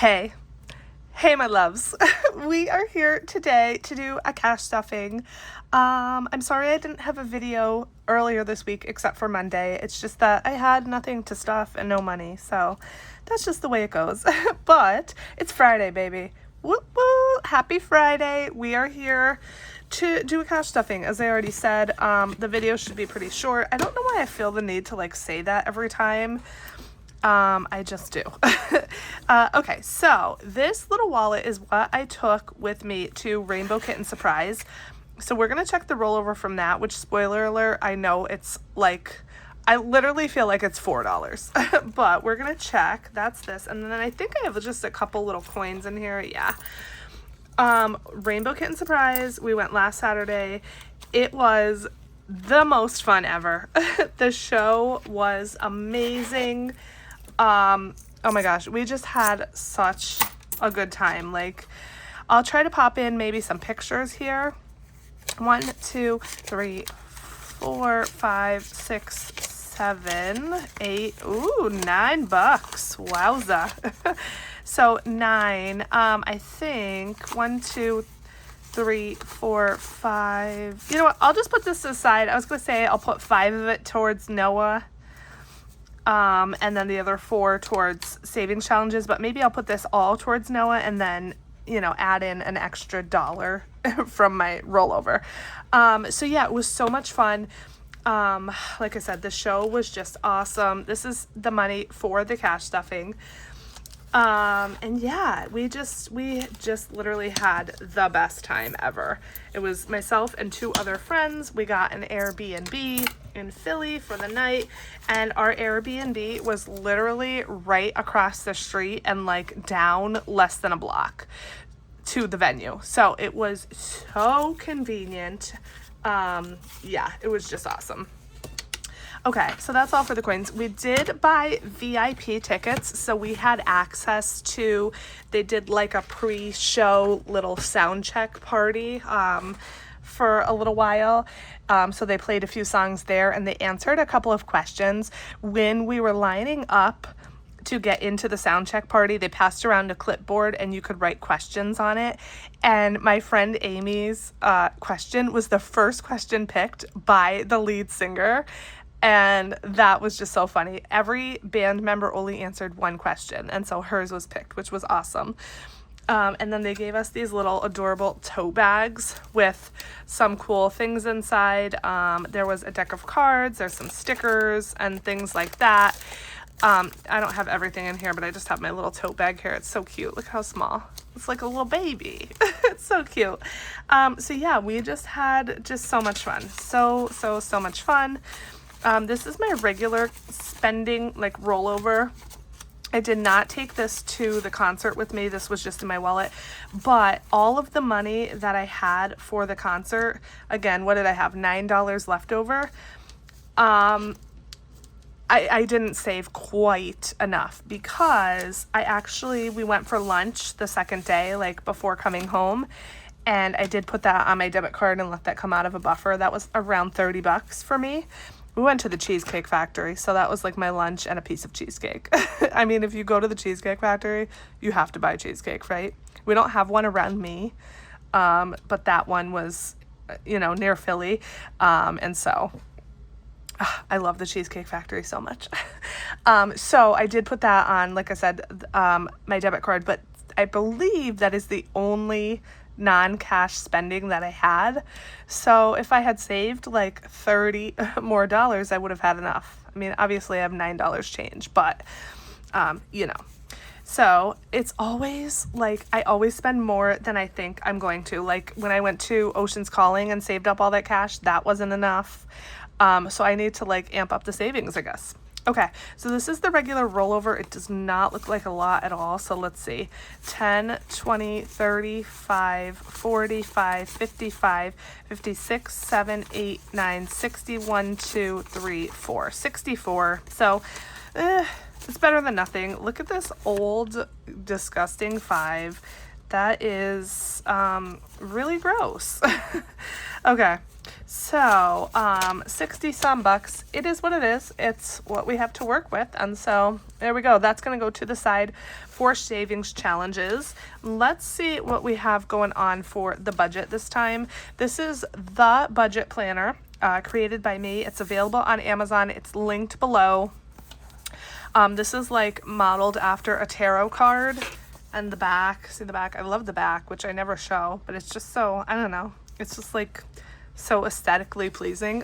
Hey, my loves. We are here today to do a cash stuffing. I'm sorry I didn't have a video earlier this week except for Monday. It's just that I had nothing to stuff and no money, so that's just the way it goes. But it's Friday, baby. Whoop whoop! Happy Friday. We are here to do a cash stuffing. As I already said, the video should be pretty short. I don't know why I feel the need to say that every time. I just do. Okay, so this little wallet is what I took with me to Rainbow Kitten Surprise. So we're going to check the rollover from that, which, spoiler alert, I know it's I literally feel like it's $4, but we're going to check. That's this. And then I think I have just a couple little coins in here. Yeah. Rainbow Kitten Surprise. We went last Saturday. It was the most fun ever. The show was amazing. Oh my gosh, we just had such a good time. I'll try to pop in maybe some pictures here. 1, 2, 3, 4, 5, 6, 7, 8, ooh, $9. Wowza. So 9, I think 1, 2, 3, 4, 5. You know what? I'll just put this aside. I was going to say I'll put 5 of it towards Noah. And then the other 4 towards savings challenges, but maybe I'll put this all towards Noah and then, add in an extra $1 from my rollover. So yeah, it was so much fun. Like I said, the show was just awesome. This is the money for the cash stuffing. And yeah, we just literally had the best time ever. It was myself and 2 other friends. We got an Airbnb in Philly for the night, and our Airbnb was literally right across the street and down less than a block to the venue. So it was so convenient. Yeah, it was just awesome. Okay, so that's all for the coins. We did buy VIP tickets, so we had access to, they did a pre-show little sound check party for a little while. So they played a few songs there, and they answered a couple of questions. When we were lining up to get into the sound check party, they passed around a clipboard and you could write questions on it. And my friend Amy's question was the first question picked by the lead singer. And that was just so funny. Every band member only answered 1 question, and so hers was picked, which was awesome. And then they gave us these little adorable tote bags with some cool things inside. There was a deck of cards, there's some stickers and things like that. I don't have everything in here, but I just have my little tote bag here. It's so cute. Look how small. It's like a little baby. It's so cute. So yeah, we just had so much fun. So much fun. This is my regular spending, rollover. I did not take this to the concert with me. This was just in my wallet. But all of the money that I had for the concert, again, what did I have? $9 left over. I didn't save quite enough because we went for lunch the second day, before coming home. And I did put that on my debit card and let that come out of a buffer. That was around $30 for me. We went to the Cheesecake Factory, so that was my lunch and a piece of cheesecake. I mean, if you go to the Cheesecake Factory, you have to buy cheesecake, right? We don't have one around me, but that one was, near Philly, and so I love the Cheesecake Factory so much. So I did put that on, like I said, my debit card, but I believe that is the only non-cash spending that I had. So if I had saved $30 more, I would have had enough. I mean, obviously I have $9 change, but so it's always I always spend more than I think I'm going to. When I went to Ocean's Calling and saved up all that cash, that wasn't enough. So I need to amp up the savings, I guess. Okay, so this is the regular rollover. It does not look like a lot at all. So let's see. 10, 20, 35, 45, 55, 56, 7, 8, 9, 60, 1, 2, 3, 4. 64. So it's better than nothing. Look at this old, disgusting 5. That is really gross. Okay, So 60 some bucks. It is what it is. It's what we have to work with. And so there we go. That's going to go to the side for savings challenges. Let's see what we have going on for the budget this time. This is the budget planner created by me. It's available on Amazon. It's linked below. This is like modeled after a tarot card, and the back, see the back? I love the back, which I never show, but it's just so, I don't know. It's just like so aesthetically pleasing.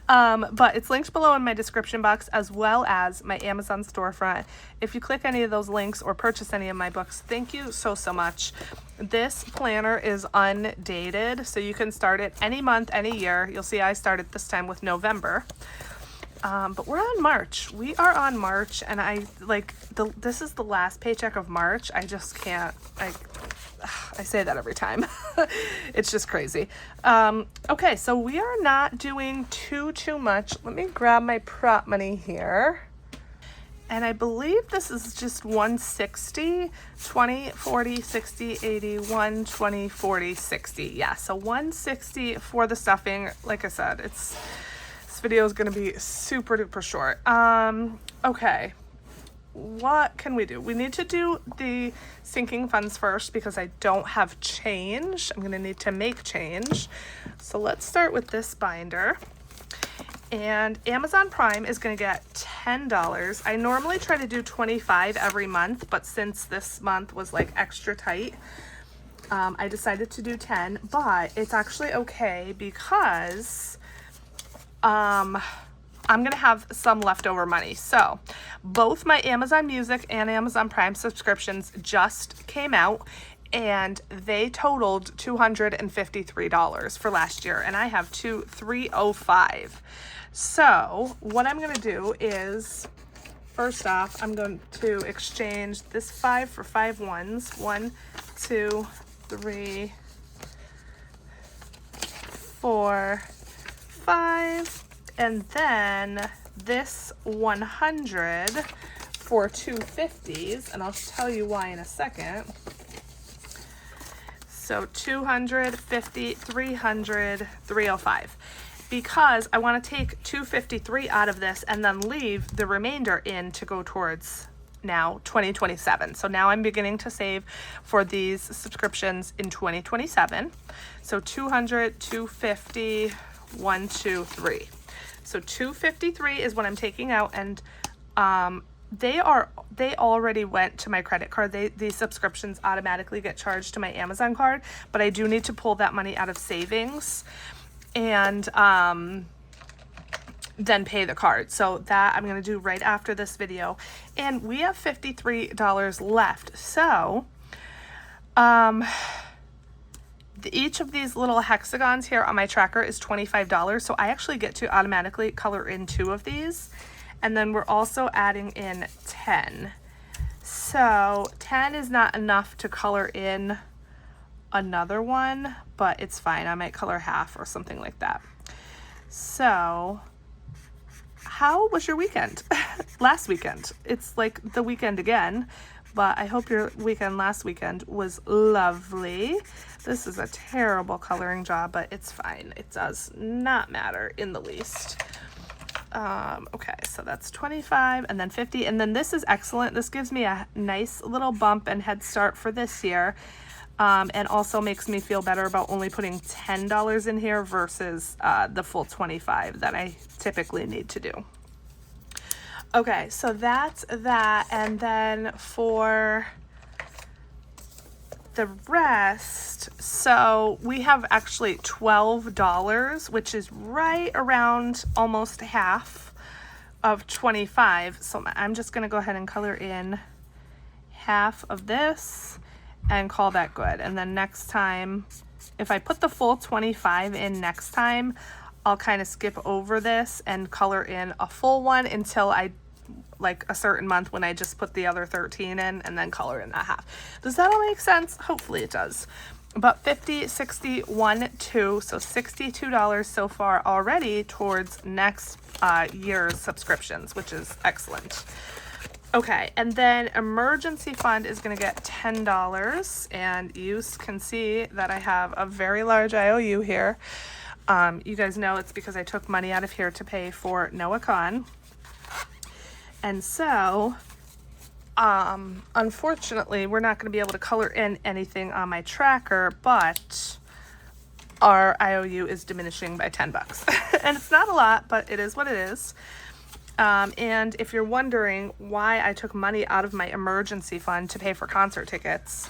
But it's linked below in my description box, as well as my Amazon storefront. If you click any of those links or purchase any of my books, thank you so much. This planner is undated, so you can start it any month, any year. You'll see I started this time with November. But we're on March. We are on March, and this is the last paycheck of March. I just can't, I say that every time. It's just crazy. Okay, so we are not doing too much. Let me grab my prop money here. And I believe this is just 160, 20, 40, 60, 80, 120, 40, 60. Yeah, so 160 for the stuffing. Like I said, this video is going to be super duper short. Okay. What can we do? We need to do the sinking funds first because I don't have change. I'm going to need to make change. So let's start with this binder. And Amazon Prime is going to get $10. I normally try to do $25 every month, but since this month was like extra tight, I decided to do 10, but it's actually okay because I'm going to have some leftover money. So both my Amazon Music and Amazon Prime subscriptions just came out, and they totaled $253 for last year, and I have $305. So what I'm going to do is, first off, I'm going to exchange this 5 for 5 ones. 1, 2, 3, 4, 5. And then this 100 for 250s, and I'll tell you why in a second. So 250, 300, 305. Because I want to take 253 out of this and then leave the remainder in to go towards now 2027. So now I'm beginning to save for these subscriptions in 2027. So 200, 250, 1, 2, 3. So 253 is what I'm taking out, and they already went to my credit card. These subscriptions automatically get charged to my Amazon card, but I do need to pull that money out of savings and then pay the card. So that I'm going to do right after this video. And we have $53 left. So each of these little hexagons here on my tracker is $25. So I actually get to automatically color in 2 of these. And then we're also adding in 10. So 10 is not enough to color in another one, but it's fine. I might color half or something like that. So how was your weekend? Last weekend. It's like the weekend again, but I hope your weekend last weekend was lovely. This is a terrible coloring job, but it's fine. It does not matter in the least. Okay, so that's 25 and then 50, and then this is excellent. This gives me a nice little bump and head start for this year, and also makes me feel better about only putting $10 in here versus the full 25 that I typically need to do. Okay, so that's that, and then for the rest, so we have actually $12, which is right around almost half of 25. So I'm just going to go ahead and color in half of this and call that good. And then next time, if I put the full 25 in next time, I'll kind of skip over this and color in a full one until I like a certain month when I just put the other 13 in and then color in that half. Does that all make sense? Hopefully it does. About 50, 60, 1, 2, so $62 so far already towards next year's subscriptions, which is excellent. Okay, and then emergency fund is going to get $10, and you can see that I have a very large IOU here. You guys know it's because I took money out of here to pay for Noah Khan. And so, unfortunately, we're not going to be able to color in anything on my tracker, but our IOU is diminishing by 10 bucks. And it's not a lot, but it is what it is. And if you're wondering why I took money out of my emergency fund to pay for concert tickets,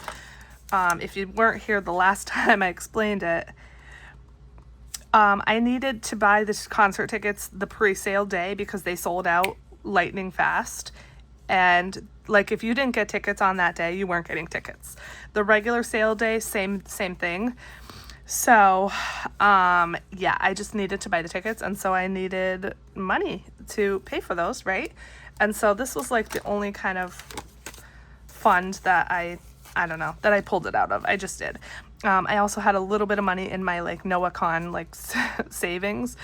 if you weren't here the last time I explained it, I needed to buy the concert tickets the pre-sale day because they sold out lightning fast. And like, if you didn't get tickets on that day, you weren't getting tickets. The regular sale day, same thing. So, yeah, I just needed to buy the tickets, and so I needed money to pay for those, right? And so this was like the only kind of fund that I don't know, that I pulled it out of. I just did. I also had a little bit of money in my like Noah Khan like savings.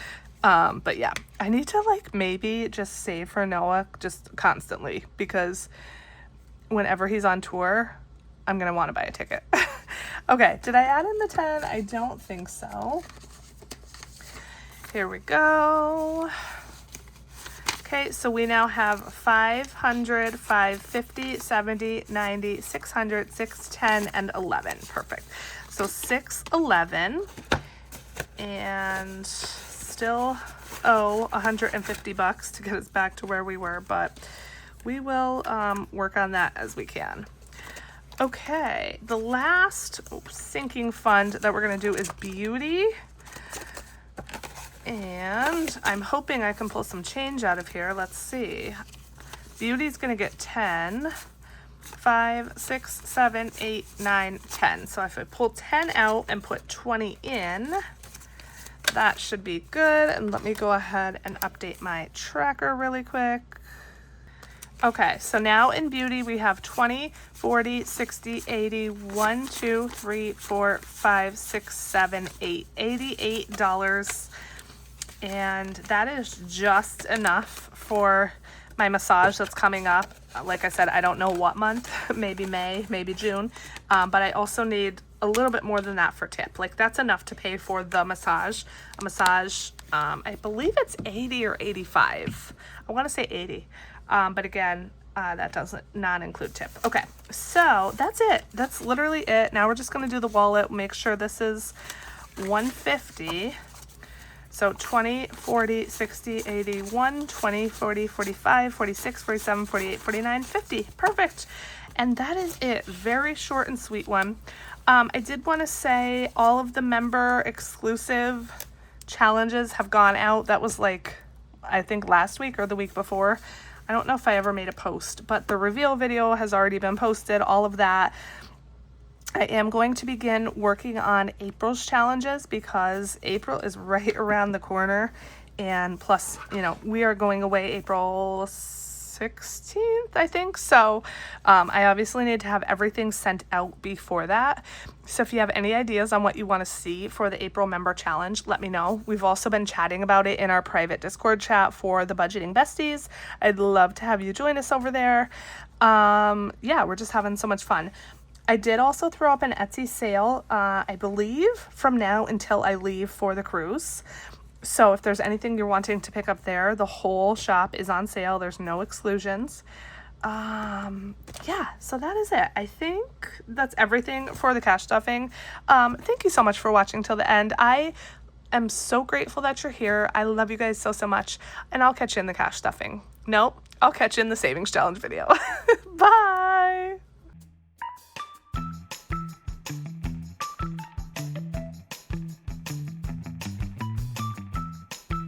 But yeah, I need to like maybe just save for Noah just constantly, because whenever he's on tour, I'm going to want to buy a ticket. Okay, did I add in the 10? I don't think so. Here we go. Okay, so we now have 500, 550, 70, 90, 600, 610, and 11. Perfect. So 611, and still owe 150 bucks to get us back to where we were, but we will work on that as we can. Okay, the last sinking fund that we're going to do is beauty. And I'm hoping I can pull some change out of here. Let's see. Beauty's going to get 10. 5, 6, 7, 8, 9, 10. So if I pull 10 out and put 20 in, that should be good. And let me go ahead and update my tracker really quick. Okay, so now in beauty we have 20, 40, 60, 80, 1, 2, 3, 4, 5, 6, 7, 8, $88. And that is just enough for my massage that's coming up. Like I said, I don't know what month, maybe May, maybe June. But I also need a little bit more than that for tip. Like, that's enough to pay for the massage. A massage, I believe it's 80 or 85. I want to say 80. But again, that doesn't not include tip. Okay, so that's it. That's literally it. Now we're just going to do the wallet. Make sure this is 150. So 20, 40, 60, 80, 1, 20, 40, 45, 46, 47, 48, 49, 50. Perfect. And that is it. Very short and sweet one. I did want to say all of the member exclusive challenges have gone out. That was like, I think last week or the week before. I don't know if I ever made a post, but the reveal video has already been posted, all of that. I am going to begin working on April's challenges because April is right around the corner. And plus, you know, we are going away April 16th, I think. So I obviously need to have everything sent out before that. So if you have any ideas on what you want to see for the April member challenge, let me know. We've also been chatting about it in our private Discord chat for the Budgeting Besties. I'd love to have you join us over there. Yeah, we're just having so much fun. I did also throw up an Etsy sale, I believe, from now until I leave for the cruise. So if there's anything you're wanting to pick up there, the whole shop is on sale. There's no exclusions. Yeah, so that is it. I think that's everything for the cash stuffing. Thank you so much for watching till the end. I am so grateful that you're here. I love you guys so, so much. And I'll catch you in the cash stuffing. Nope, I'll catch you in the savings challenge video. Bye.